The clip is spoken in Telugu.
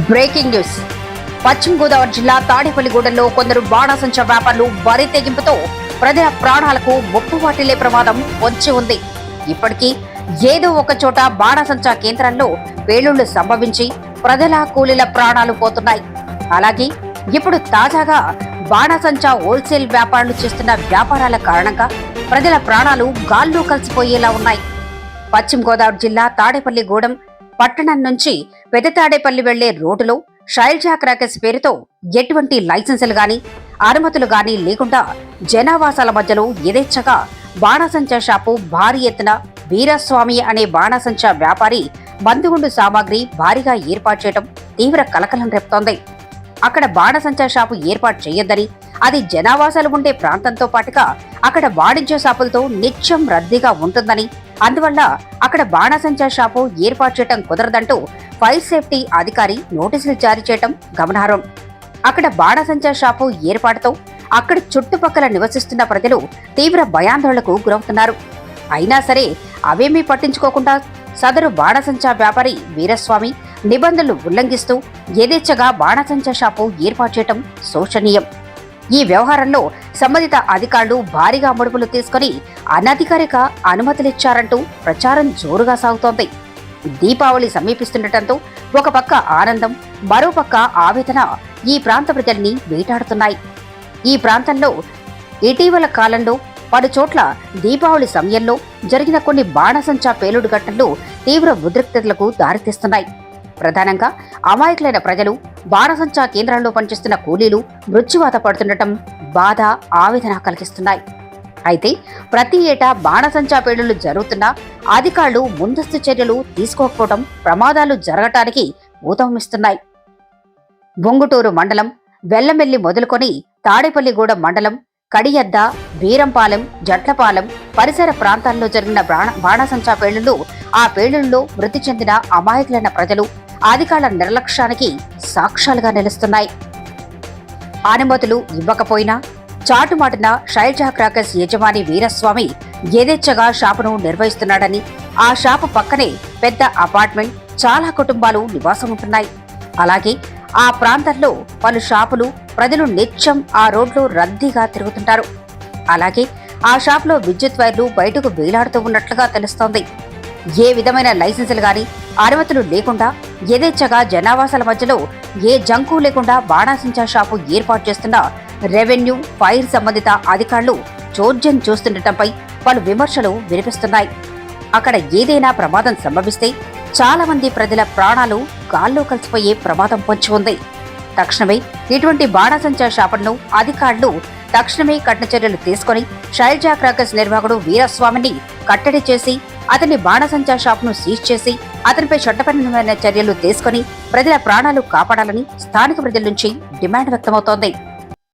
Breaking news. పశ్చిమ గోదావరి జిల్లా తాడేపల్లిగూడెంలో కొందరు బాణాసంచా వ్యాపారులు బరి తెగింపుతో ప్రజల ప్రాణాలకు ముప్పు వాటిల్లే ప్రమాదం పొంచి ఉంది. ఇప్పటికీ ఏదో ఒక చోట బాణాసంచా కేంద్రాల్లో పేలుళ్లు సంభవించి ప్రజల కూలీల ప్రాణాలు పోతున్నాయి. అలాగే ఇప్పుడు తాజాగా బాణాసంచా హోల్సేల్ వ్యాపారులు చేస్తున్న వ్యాపారాల కారణంగా ప్రజల ప్రాణాలు గాల్లో కలిసిపోయేలా ఉన్నాయి. పశ్చిమ గోదావరి జిల్లా తాడేపల్లిగూడెం పట్టణం నుంచి పెద్ద తాడేపల్లి వెళ్లే రోడ్డులో శైలజా క్రాకర్స్ పేరుతో ఎటువంటి లైసెన్సులు గాని అనుమతులు గాని లేకుండా జనావాసాల మధ్యలో యథేచ్ఛగా బాణాసంచా షాపు భారీ ఎత్తున వీరస్వామి అనే బాణాసంచా వ్యాపారి మందుగుండు సామాగ్రి భారీగా ఏర్పాటు చేయడం తీవ్ర కలకలం రేపుతోంది. అక్కడ బాణాసంచా షాపు ఏర్పాటు చేయొద్దని, అది జనావాసాలు ఉండే ప్రాంతంతో పాటుగా అక్కడ వాణిజ్య షాపులతో నిత్యం రద్దీగా ఉంటుందని, అందువల్ల అక్కడ బాణాసంచా షాపు ఏర్పాటు చేయడం కుదరదంటూ ఫైర్ సేఫ్టీ అధికారి నోటీసులు జారీ చేయడం గమనార్హం. అక్కడ బాణాసంచా షాపు ఏర్పాటుతో అక్కడ చుట్టుపక్కల నివసిస్తున్న ప్రజలు తీవ్ర భయాందోళనకు గురవుతున్నారు. అయినా సరే అవేమీ పట్టించుకోకుండా సదరు బాణాసంచా వ్యాపారి వీరస్వామి నిబంధనలు ఉల్లంఘిస్తూ యథేచ్ఛగా బాణాసంచా షాపు ఏర్పాటు చేయడం శోచనీయం. ఈ వ్యవహారంలో సంబంధిత అధికారులు భారీగా ముడుపులు తీసుకుని అనధికారిక అనుమతులిచ్చారంటూ ప్రచారం జోరుగా సాగుతోంది. దీపావళి సమీపిస్తుండటంతో ఒక పక్క ఆనందం, మరోపక్క ఆవేదన ఈ ప్రాంత ప్రజల్ని వేటాడుతున్నాయి. ఈ ప్రాంతంలో ఇటీవల కాలంలో పలుచోట్ల దీపావళి సమయంలో జరిగిన కొన్ని బాణాసంచా పేలుడు ఘటనలు తీవ్ర ఉద్రిక్తతలకు దారితీస్తున్నాయి. ప్రధానంగా అమాయకులైన ప్రజలు, బాణాసంచా కేంద్రాల్లో పనిచేస్తున్న కూలీలు మృత్యువాత పడుతుండటం బాధ, ఆవేదన కలిగిస్తున్నాయి. అయితే ప్రతి ఏటా బాణాసంచా పేలుళ్లు జరుగుతున్నా అధికారులు ముందస్తు చర్యలు తీసుకోకపోవడం ప్రమాదాలు జరగటానికి ఊతమిస్తున్నాయి. బొంగుటూరు మండలం వెల్లమెల్లి మొదలుకొని తాడేపల్లిగూడెం మండలం కడియద్ద, వీరంపాలెం, జట్లపాలెం పరిసర ప్రాంతాల్లో జరిగిన బాణాసంచా పేలుళ్లు, ఆ పేలుళ్లలో మృతి చెందిన అమాయకులైన ప్రజలు, అధికారుల నిర్లక్ష్యానికి సాక్ష్యాలుగా నిలుస్తున్నాయి. అనుమతులు ఇవ్వకపోయినా చాటుమాటున శైలజా క్రాకర్స్ యజమాని వీరస్వామి యథేచ్ఛగా షాపును నిర్వహిస్తున్నాడని, ఆ షాపు పక్కనే పెద్ద అపార్ట్మెంట్, చాలా కుటుంబాలు నివాసం ఉంటున్నాయి. అలాగే ఆ ప్రాంతంలో పలు షాపులు, ప్రజలు నిత్యం ఆ రోడ్లో రద్దీగా తిరుగుతుంటారు. అలాగే ఆ షాపులో విద్యుత్ వైర్లు బయటకు వేలాడుతూ ఉన్నట్లుగా తెలుస్తోంది. ఏ విధమైన లైసెన్సులు గాని అనుమతులు లేకుండా యథేచ్ఛగా జనావాసాల మధ్యలో ఏ జంకు లేకుండా బాణాసంచా షాపు ఏర్పాటు చేస్తున్న రెవెన్యూ, ఫైర్ సంబంధిత అధికారులు చోద్యం చూస్తుండటంపై పలు విమర్శలు వినిపిస్తున్నాయి. అక్కడ ఏదైనా ప్రమాదం సంభవిస్తే చాలా మంది ప్రజల ప్రాణాలు గాల్లో కలిసిపోయే ప్రమాదం పొంచి ఉంది. తక్షణమే ఇటువంటి బాణాసంచా షాపులను అధికారులు తక్షణమే కఠిన చర్యలు తీసుకుని శైలజా క్రాకర్స్ నిర్వాహకుడు వీరస్వామిని కట్టడి చేసి అతని బాణాసంచా షాపును సీజ్ చేసి అతనిపై చట్టపరమైన చర్యలు తీసుకుని ప్రజల ప్రాణాలు కాపాడాలని స్థానిక ప్రజల నుంచి డిమాండ్ వ్యక్తమవుతోంది.